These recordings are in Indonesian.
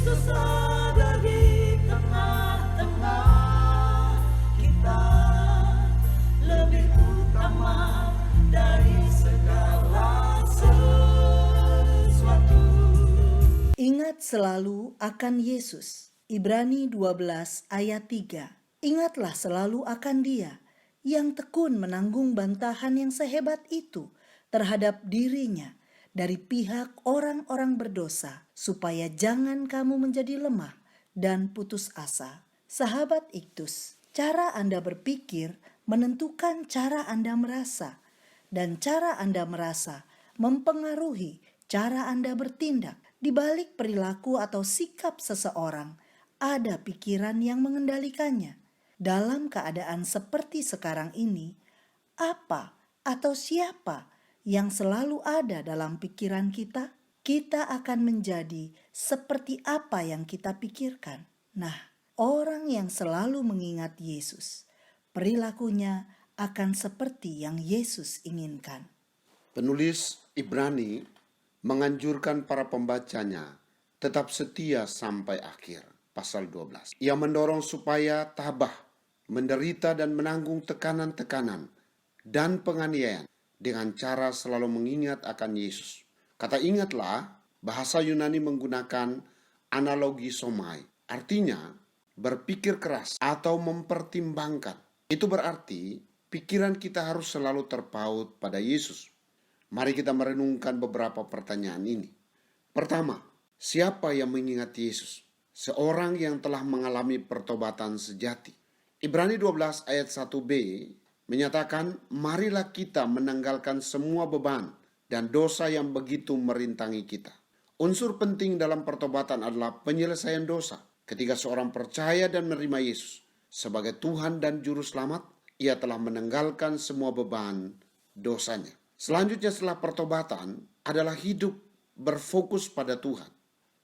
Kristus ada di tengah-tengah kita, lebih utama dari segala sesuatu. Ingat selalu akan Yesus. Ibrani 12 ayat 3. Ingatlah selalu akan Dia yang tekun menanggung bantahan yang sehebat itu terhadap dirinya dari pihak orang-orang berdosa, supaya jangan kamu menjadi lemah dan putus asa. Sahabat Iktus, cara Anda berpikir menentukan cara Anda merasa, dan cara Anda merasa mempengaruhi cara Anda bertindak. Di balik perilaku atau sikap seseorang, ada pikiran yang mengendalikannya. Dalam keadaan seperti sekarang ini, apa atau siapa yang selalu ada dalam pikiran kita? Kita akan menjadi seperti apa yang kita pikirkan. Nah, orang yang selalu mengingat Yesus, perilakunya akan seperti yang Yesus inginkan. Penulis Ibrani menganjurkan para pembacanya tetap setia sampai akhir. Pasal 12. Ia mendorong supaya tabah, menderita dan menanggung tekanan-tekanan dan penganiayaan dengan cara selalu mengingat akan Yesus. Kata ingatlah, bahasa Yunani menggunakan analogi somai. Artinya, berpikir keras atau mempertimbangkan. Itu berarti pikiran kita harus selalu terpaut pada Yesus. Mari kita merenungkan beberapa pertanyaan ini. Pertama, siapa yang mengingat Yesus? Seorang yang telah mengalami pertobatan sejati. Ibrani 12 ayat 1b menyatakan, marilah kita menanggalkan semua beban dan dosa yang begitu merintangi kita. Unsur penting dalam pertobatan adalah penyelesaian dosa. Ketika seorang percaya dan menerima Yesus sebagai Tuhan dan Juru Selamat, ia telah menanggalkan semua beban dosanya. Selanjutnya setelah pertobatan adalah hidup berfokus pada Tuhan.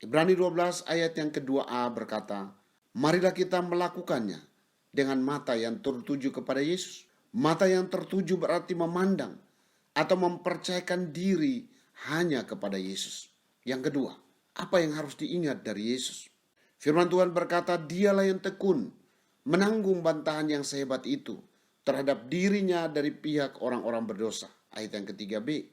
Ibrani 12 ayat yang kedua a berkata, marilah kita melakukannya dengan mata yang tertuju kepada Yesus. Mata yang tertuju berarti memandang atau mempercayakan diri hanya kepada Yesus. Yang kedua, apa yang harus diingat dari Yesus? Firman Tuhan berkata, dialah yang tekun menanggung bantahan yang sehebat itu terhadap dirinya dari pihak orang-orang berdosa. Ayat yang ketiga b.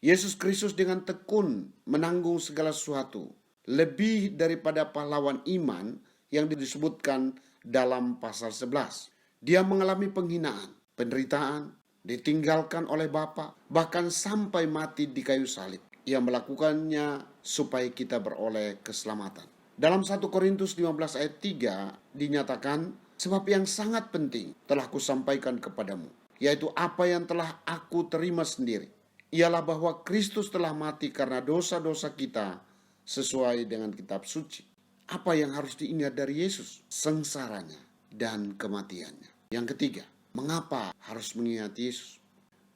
Yesus Kristus dengan tekun menanggung segala sesuatu, lebih daripada pahlawan iman yang disebutkan dalam pasal 11. Dia mengalami penghinaan, penderitaan, ditinggalkan oleh Bapa, bahkan sampai mati di kayu salib. Ia melakukannya supaya kita beroleh keselamatan. Dalam 1 Korintus 15 ayat 3 dinyatakan, sebab yang sangat penting telah kusampaikan kepadamu, yaitu apa yang telah aku terima sendiri. Ialah bahwa Kristus telah mati karena dosa-dosa kita sesuai dengan kitab suci. Apa yang harus diingat dari Yesus? Sengsaranya dan kematiannya. Yang ketiga, mengapa harus mengingat Yesus?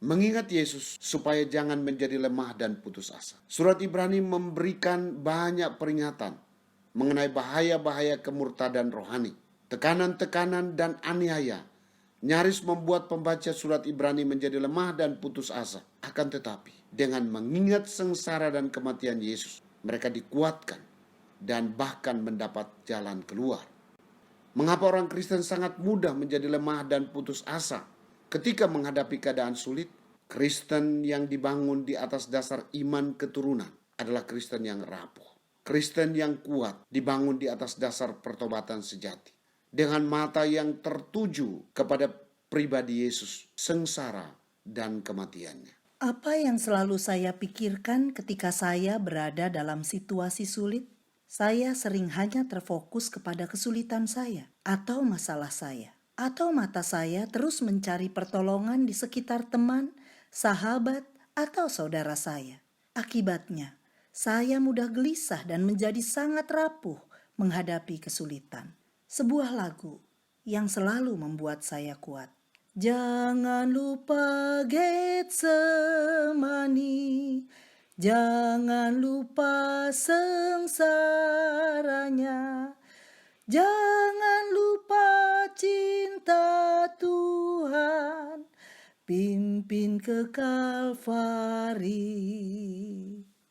Mengingat Yesus supaya jangan menjadi lemah dan putus asa. Surat Ibrani memberikan banyak peringatan mengenai bahaya-bahaya kemurtadan rohani. Tekanan-tekanan dan aniaya nyaris membuat pembaca surat Ibrani menjadi lemah dan putus asa. Akan tetapi, dengan mengingat sengsara dan kematian Yesus, mereka dikuatkan dan bahkan mendapat jalan keluar. Mengapa orang Kristen sangat mudah menjadi lemah dan putus asa ketika menghadapi keadaan sulit? Kristen yang dibangun di atas dasar iman keturunan adalah Kristen yang rapuh. Kristen yang kuat dibangun di atas dasar pertobatan sejati. Dengan mata yang tertuju kepada pribadi Yesus, sengsara, dan kematiannya. Apa yang selalu saya pikirkan ketika saya berada dalam situasi sulit? Saya sering hanya terfokus kepada kesulitan saya atau masalah saya. Atau mata saya terus mencari pertolongan di sekitar teman, sahabat, atau saudara saya. Akibatnya, saya mudah gelisah dan menjadi sangat rapuh menghadapi kesulitan. Sebuah lagu yang selalu membuat saya kuat. Jangan lupa Getsemani, jangan lupa sengsaranya, jangan lupa cinta Tuhan, pimpin ke Kalvari.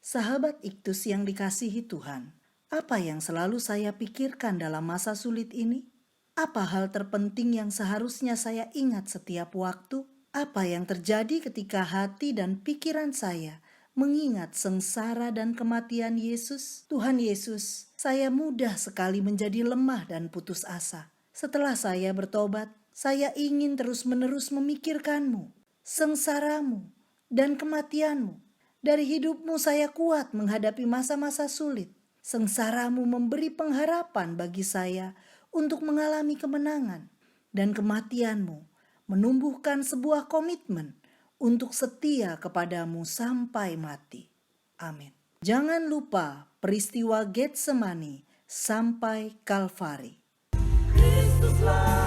Sahabat Iktus yang dikasihi Tuhan, Apa yang selalu saya pikirkan dalam masa sulit ini? Apa hal terpenting yang seharusnya saya ingat setiap waktu? Apa yang terjadi ketika hati dan pikiran saya mengingat sengsara dan kematian Yesus? Tuhan Yesus, saya mudah sekali menjadi lemah dan putus asa. Setelah saya bertobat, saya ingin terus-menerus memikirkan-Mu, sengsara-Mu, dan kematian-Mu. Dari hidupmu saya kuat menghadapi masa-masa sulit. Sengsara-Mu memberi pengharapan bagi saya untuk mengalami kemenangan, dan kematian-Mu menumbuhkan sebuah komitmen untuk setia kepadamu sampai mati. Amin. Jangan lupa peristiwa Getsemani sampai Kalvari. Kristuslah